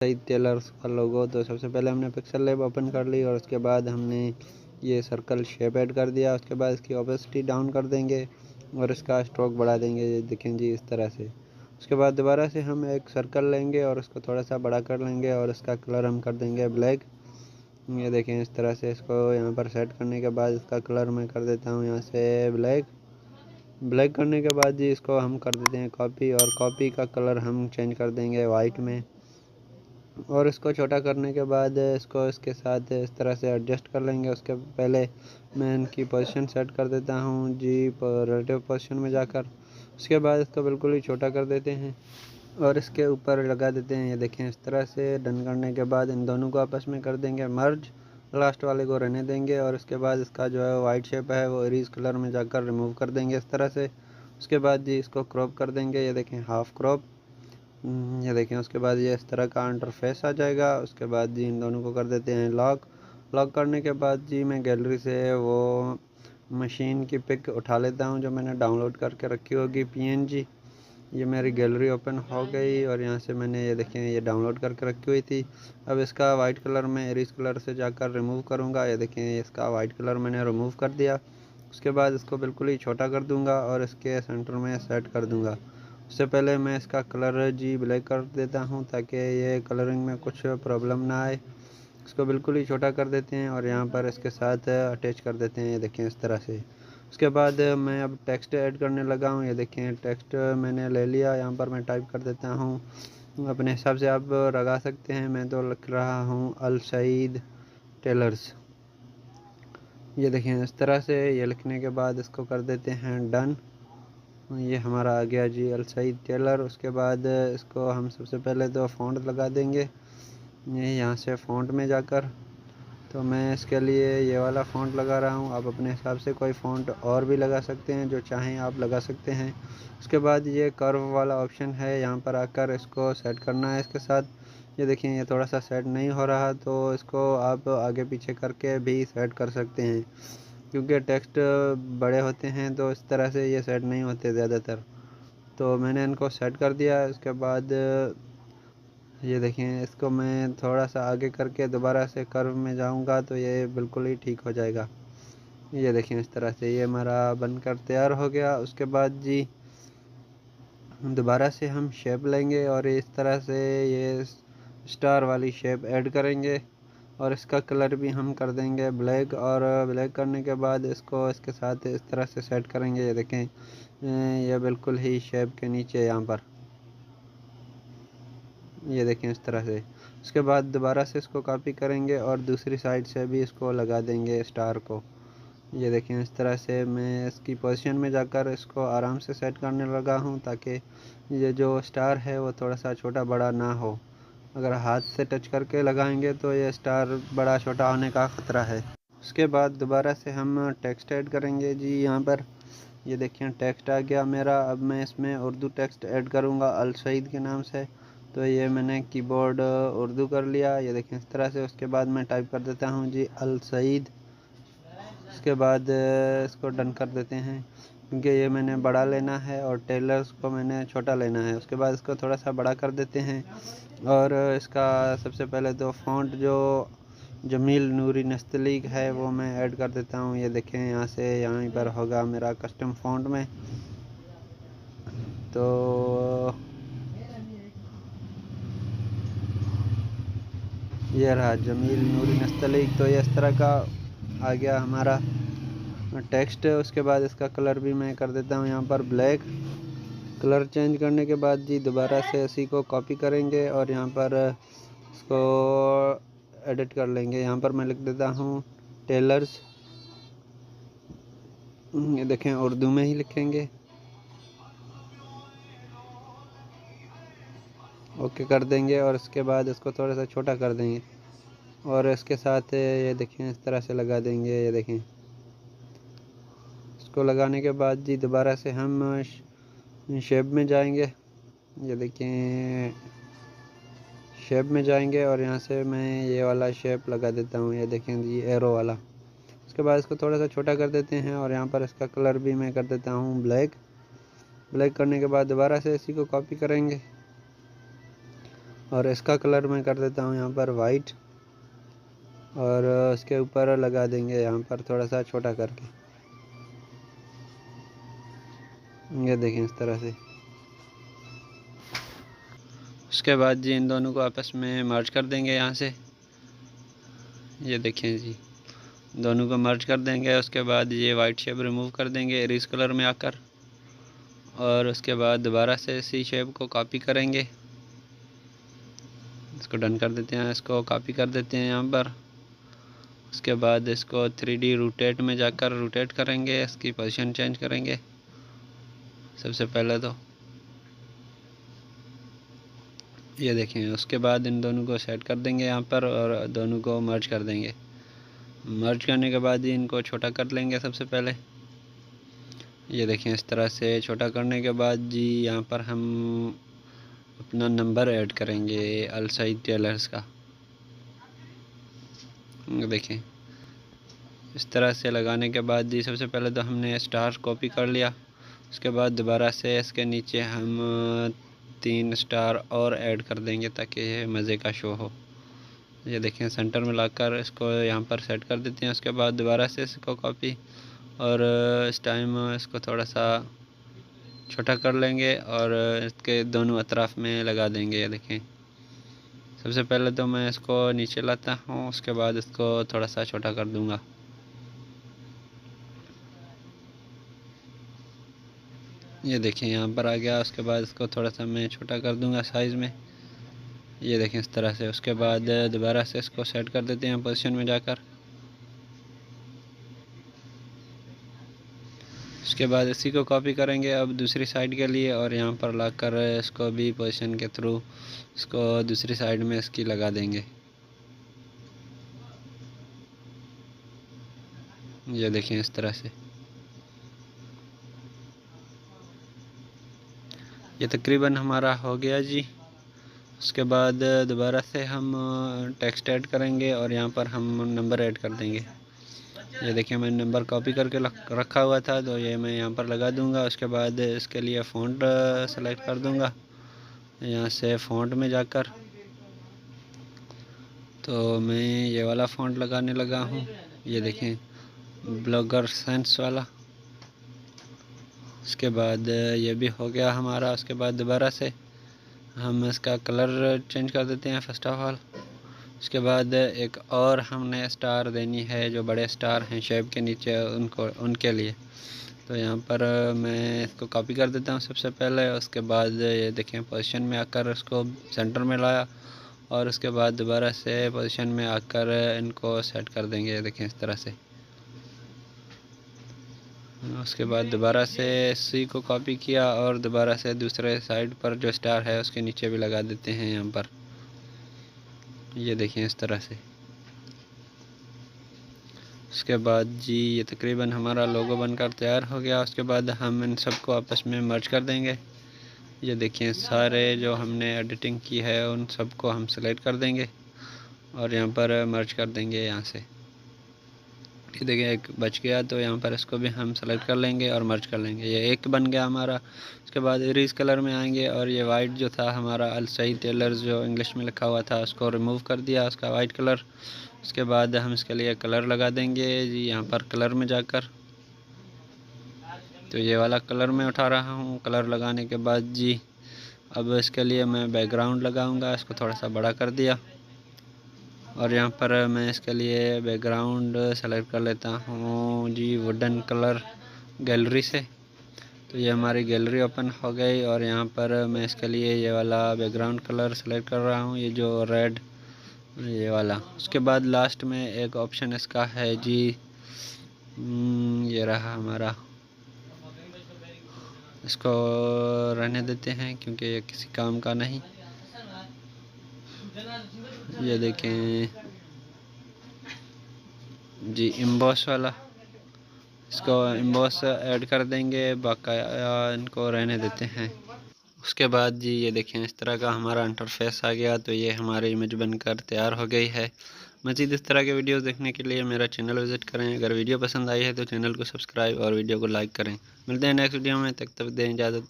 सही टेलर्स का लोगो। तो सबसे पहले हमने पिक्सल लैब ओपन कर ली और उसके बाद हमने ये सर्कल शेप ऐड कर दिया। उसके बाद इसकी ओपेसिटी डाउन कर देंगे और इसका स्ट्रोक बढ़ा देंगे, ये देखें जी इस तरह से। उसके बाद दोबारा से हम एक सर्कल लेंगे और इसको थोड़ा सा बड़ा कर लेंगे और इसका कलर हम कर देंगे ब्लैक। ये देखें इस तरह से। इसको यहाँ पर सेट करने के बाद इसका कलर मैं कर देता हूँ यहाँ से ब्लैक करने के बाद जी इसको हम कर देते हैं कॉपी, और कॉपी का कलर हम चेंज कर देंगे वाइट में। और इसको छोटा करने के बाद इसको इसके साथ इस तरह से एडजस्ट कर लेंगे। उसके पहले मैं इनकी पोजीशन सेट कर देता हूँ जी रिलेटिव पोजीशन में जाकर। उसके बाद इसको बिल्कुल ही छोटा कर देते हैं और इसके ऊपर लगा देते हैं। ये देखें इस तरह से। डन करने के बाद इन दोनों को आपस में कर देंगे मर्ज, लास्ट वाले को रहने देंगे और उसके बाद इसका जो है वाइट शेप है वो इरेज कलर में जाकर रिमूव कर देंगे इस तरह से। उसके बाद जी इसको क्रॉप कर देंगे, ये देखें हाफ क्रॉप। ये देखें। उसके बाद ये इस तरह का इंटरफेस आ जाएगा। उसके बाद जी इन दोनों को कर देते हैं लॉक करने के बाद जी मैं गैलरी से वो मशीन की पिक उठा लेता हूँ जो मैंने डाउनलोड करके रखी होगी PNG। ये मेरी गैलरी ओपन हो गई और यहाँ से मैंने ये देखें ये डाउनलोड करके रखी हुई थी। अब इसका वाइट कलर मैं इरेज कलर से जाकर रिमूव करूँगा। ये देखें इसका वाइट कलर मैंने रिमूव कर दिया। उसके बाद इसको बिल्कुल ही छोटा कर दूँगा और इसके सेंटर में सेट कर दूँगा। उससे पहले मैं इसका कलर जी ब्लैक कर देता हूँ ताकि ये कलरिंग में कुछ प्रॉब्लम ना आए। इसको बिल्कुल ही छोटा कर देते हैं और यहाँ पर इसके साथ अटैच कर देते हैं, ये देखें इस तरह से। उसके बाद मैं अब टेक्स्ट ऐड करने लगा हूँ। ये देखें टेक्स्ट मैंने ले लिया, यहाँ पर मैं टाइप कर देता हूँ। अपने हिसाब से आप लगा सकते हैं। मैं तो लिख रहा हूँ अल सईद टेलर्स। ये देखें इस तरह से। ये लिखने के बाद इसको कर देते हैं डन। ये हमारा आ गया जी अल सईद टेलर। उसके बाद इसको हम सबसे पहले तो फ़ॉन्ट लगा देंगे, ये यहाँ से फ़ॉन्ट में जाकर। तो मैं इसके लिए ये वाला फ़ॉन्ट लगा रहा हूँ। आप अपने हिसाब से कोई फ़ॉन्ट और भी लगा सकते हैं, जो चाहें आप लगा सकते हैं। उसके बाद ये कर्व वाला ऑप्शन है, यहाँ पर आकर इसको सेट करना है इसके साथ। ये देखिए ये थोड़ा सा सेट नहीं हो रहा, तो इसको आप आगे पीछे करके भी सेट कर सकते हैं, क्योंकि टेक्स्ट बड़े होते हैं तो इस तरह से ये सेट नहीं होते ज़्यादातर। तो मैंने इनको सेट कर दिया। उसके बाद ये देखें इसको मैं थोड़ा सा आगे करके दोबारा से कर्व में जाऊंगा तो ये बिल्कुल ही ठीक हो जाएगा। ये देखें इस तरह से ये हमारा बनकर तैयार हो गया। उसके बाद जी दोबारा से हम शेप लेंगे और इस तरह से ये स्टार वाली शेप ऐड करेंगे और इसका कलर भी हम कर देंगे ब्लैक। और ब्लैक करने के बाद इसको इसके साथ इस तरह से सेट करेंगे। ये देखें ये बिल्कुल ही शेप के नीचे यहाँ पर, ये देखें इस तरह से। उसके बाद दोबारा से इसको कॉपी करेंगे और दूसरी साइड से भी इसको लगा देंगे स्टार को। ये देखें इस तरह से मैं इसकी पोजीशन में जाकर इसको आराम से सेट करने लगा हूँ, ताकि ये जो स्टार है वो थोड़ा सा छोटा बड़ा ना हो। अगर हाथ से टच करके लगाएंगे तो ये स्टार बड़ा छोटा होने का ख़तरा है। उसके बाद दोबारा से हम टेक्स्ट ऐड करेंगे जी यहाँ पर। ये देखें टेक्स्ट आ गया मेरा। अब मैं इसमें उर्दू टेक्स्ट ऐड करूँगा अल सईद के नाम से। तो ये मैंने कीबोर्ड उर्दू कर लिया, ये देखें इस तरह से। उसके बाद मैं टाइप कर देता हूँ जी अल सईद। उसके बाद इसको डन कर देते हैं, क्योंकि ये मैंने बड़ा लेना है और टेलर्स को मैंने छोटा लेना है। उसके बाद इसको थोड़ा सा बड़ा कर देते हैं और इसका सबसे पहले तो फ़ॉन्ट जो जमील नूरी नस्तलीक है वो मैं ऐड कर देता हूँ। ये देखें यहाँ से यहाँ पर होगा मेरा कस्टम फ़ॉन्ट में। तो ये रहा जमील नूरी नस्तलीक। तो ये इस तरह का आ गया हमारा टेक्स्ट। उसके बाद इसका कलर भी मैं कर देता हूँ यहाँ पर ब्लैक। कलर चेंज करने के बाद जी दोबारा से इसी को कॉपी करेंगे और यहाँ पर इसको एडिट कर लेंगे। यहाँ पर मैं लिख देता हूँ टेलर्स। ये देखें उर्दू में ही लिखेंगे। ओके कर देंगे और इसके बाद इसको थोड़ा सा छोटा कर देंगे और इसके साथ ये देखें इस तरह से लगा देंगे। ये देखें इसको लगाने के बाद जी दोबारा से हम शेप में जाएंगे। ये देखें शेप में जाएंगे और यहाँ से मैं ये वाला शेप लगा देता हूँ। ये देखें जी एरो वाला। उसके बाद इसको थोड़ा सा छोटा कर देते हैं और यहाँ पर इसका कलर भी मैं कर देता हूँ ब्लैक करने के बाद दोबारा से इसी को कॉपी करेंगे और इसका कलर मैं कर देता हूँ यहाँ पर वाइट, और उसके ऊपर लगा देंगे यहाँ पर थोड़ा सा छोटा करके, ये देखें इस तरह से। उसके बाद जी इन दोनों को आपस में मर्ज कर देंगे यहाँ से, ये देखें जी दोनों को मर्ज कर देंगे। उसके बाद ये वाइट शेप रिमूव कर देंगे इरेज कलर में आकर, और उसके बाद दोबारा से इसी शेप को कॉपी करेंगे। इसको डन कर देते हैं, इसको कॉपी कर देते हैं यहाँ पर। उसके बाद इसको 3D रोटेट में जाकर रोटेट करेंगे, इसकी पोजीशन चेंज करेंगे सबसे पहले तो, ये देखें। उसके बाद इन दोनों को सेट कर देंगे यहाँ पर और दोनों को मर्ज कर देंगे। मर्ज करने के बाद ही इनको छोटा कर लेंगे सबसे पहले, ये देखें इस तरह से। छोटा करने के बाद जी यहाँ पर हम अपना नंबर ऐड करेंगे अल सईद टेलर्स का, देखें इस तरह से। लगाने के बाद जी सबसे पहले तो हमने स्टार कॉपी कर लिया। उसके बाद दोबारा से इसके नीचे हम 3 स्टार और ऐड कर देंगे ताकि ये मज़े का शो हो। ये देखें सेंटर में लाकर इसको यहाँ पर सेट कर देते हैं। उसके बाद दोबारा से इसको कॉपी, और इस टाइम इसको थोड़ा सा छोटा कर लेंगे और इसके दोनों अतराफ में लगा देंगे। ये देखें सबसे पहले तो मैं इसको नीचे लाता हूँ, उसके बाद इसको थोड़ा सा छोटा कर दूँगा। ये देखें यहाँ पर आ गया। उसके बाद इसको थोड़ा सा मैं छोटा कर दूँगा साइज़ में, ये देखें इस तरह से। उसके बाद दोबारा से इसको सेट कर देते हैं पोजीशन में जाकर। उसके बाद इसी को कॉपी करेंगे अब दूसरी साइड के लिए, और यहाँ पर लाकर इसको भी पोजीशन के थ्रू इसको दूसरी साइड में इसकी लगा देंगे। ये देखें इस तरह से। ये तकरीबन हमारा हो गया जी। उसके बाद दोबारा से हम टेक्स्ट ऐड करेंगे और यहाँ पर हम नंबर ऐड कर देंगे। ये देखिए मैंने नंबर कॉपी करके रखा हुआ था, तो ये मैं यहाँ पर लगा दूँगा। उसके बाद इसके लिए फ़ॉन्ट सेलेक्ट कर दूँगा यहाँ से फ़ॉन्ट में जाकर, तो मैं ये वाला फ़ॉन्ट लगाने लगा हूँ। ये देखें ब्लॉगर सेंस वाला। उसके बाद ये भी हो गया हमारा। उसके बाद दोबारा से हम इसका कलर चेंज कर देते हैं फर्स्ट ऑफ ऑल। उसके बाद एक और हमने स्टार देनी है, जो बड़े स्टार हैं शेप के नीचे उनके लिए। तो यहाँ पर मैं इसको कॉपी कर देता हूँ सबसे पहले। उसके बाद ये देखें पोजीशन में आकर उसको सेंटर में लाया, और उसके बाद दोबारा से पोजीशन में आकर इनको सेट कर देंगे। ये देखें इस तरह से। उसके बाद दोबारा से सी को कॉपी किया और दोबारा से दूसरे साइड पर जो स्टार है उसके नीचे भी लगा देते हैं यहाँ पर, ये देखें इस तरह से। उसके बाद जी ये तकरीबन हमारा लोगो बनकर तैयार हो गया। उसके बाद हम इन सबको आपस में मर्ज कर देंगे। ये देखिए सारे जो हमने एडिटिंग की है उन सबको हम सेलेक्ट कर देंगे और यहाँ पर मर्ज कर देंगे यहाँ से। ये देखिए एक बच गया, तो यहाँ पर इसको भी हम सेलेक्ट कर लेंगे और मर्ज कर लेंगे। ये एक बन गया हमारा। उसके बाद इरेज कलर में आएंगे और ये वाइट जो था हमारा अल सईद टेलर्स जो इंग्लिश में लिखा हुआ था उसको रिमूव कर दिया, उसका वाइट कलर। उसके बाद हम इसके लिए कलर लगा देंगे जी यहाँ पर कलर में जाकर। तो ये वाला कलर मैं उठा रहा हूँ। कलर लगाने के बाद जी अब इसके लिए मैं बैकग्राउंड लगाऊंगा, इसको थोड़ा सा बड़ा कर दिया और यहाँ पर मैं इसके लिए बैकग्राउंड सेलेक्ट कर लेता हूँ जी वुडन कलर गैलरी से। तो ये हमारी गैलरी ओपन हो गई और यहाँ पर मैं इसके लिए ये वाला बैकग्राउंड कलर सेलेक्ट कर रहा हूँ, ये जो रेड ये वाला। उसके बाद लास्ट में एक ऑप्शन इसका है जी ये रहा हमारा, इसको रहने देते हैं क्योंकि ये किसी काम का नहीं। ये देखें जी एम्बॉस वाला, इसको एम्बॉस ऐड कर देंगे, बाकाया इनको रहने देते हैं। उसके बाद जी ये देखें इस तरह का हमारा इंटरफेस आ गया। तो ये हमारी इमेज बनकर तैयार हो गई है। मज़ीद इस तरह के वीडियोस देखने के लिए मेरा चैनल विज़िट करें। अगर वीडियो पसंद आई है तो चैनल को सब्सक्राइब और वीडियो को लाइक करें। मिलते हैं नेक्स्ट वीडियो में, तब तक दें इजाज़त।